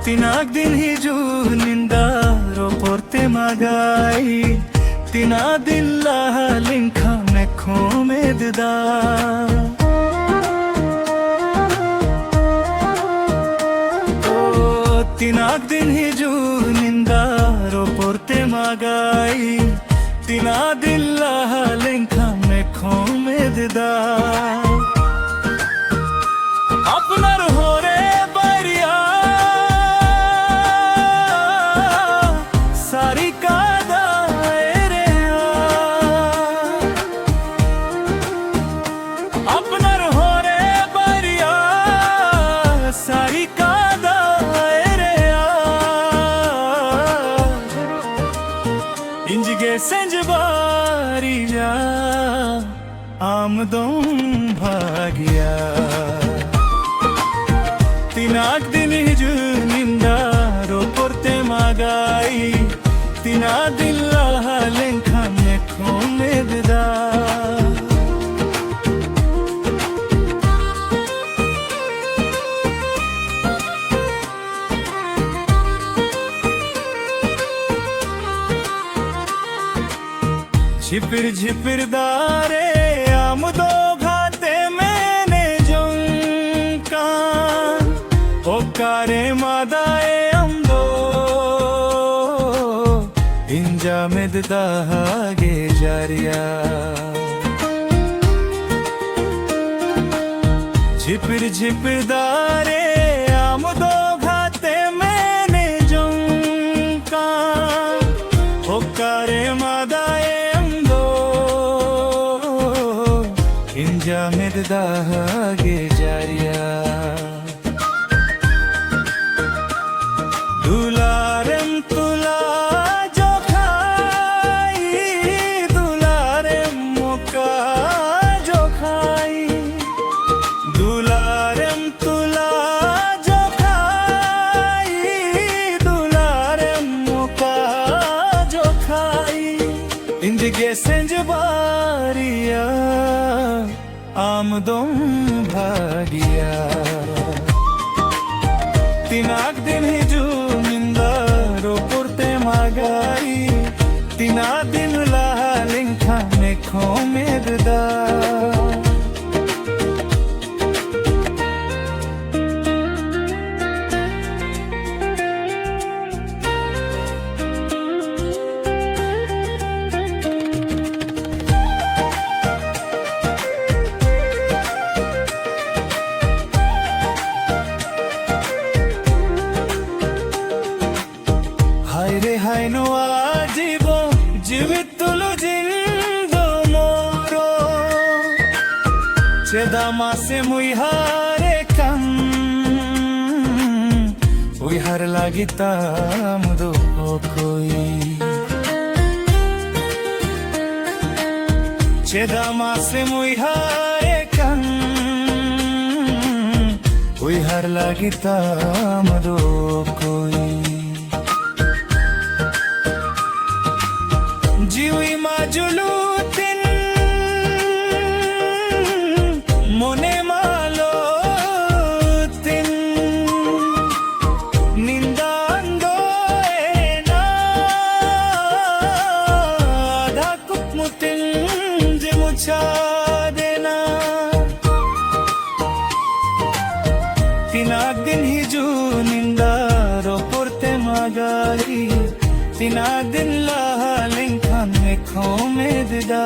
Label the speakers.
Speaker 1: Tinag din hijunindaro porte magai Tinadin lahaling kame komedda Tinag din hijunindaro porte magai Tinadin lahaling kame komedda Apnar hore Senjbariya amdon bhagya Tinag din hijunindaro porte magai Tinadin lahaling kame komedda झिपिर झिपिर दारे आमदो घाते मैंने जुंका ओकारे मादाए अम्दो इंजा में दागे जारिया झिपिर झिपिर दारे आमदो घाते मैंने जुंका ओकारे मादाए Inja dahage jariya Dularem tula jo khai Dularem moka jo khai Dularem tula jo khai Dularem moka jo khai Indige senjbariya amdon bhagya Tinag din hijunindaro porte magai Tinadin lahaling kame komedda Hai no ajibo jivit tulu jindo moro Chedama se muihare kam Uihar lagita amdo koi Chedama se muihare kam Uihar lagita amdo koi Jiwi majulutin mone malotin nindando ena adhakut mutin jimucha dena Tinag din hijunindaro porte magai Tinadin lahaling kame komedda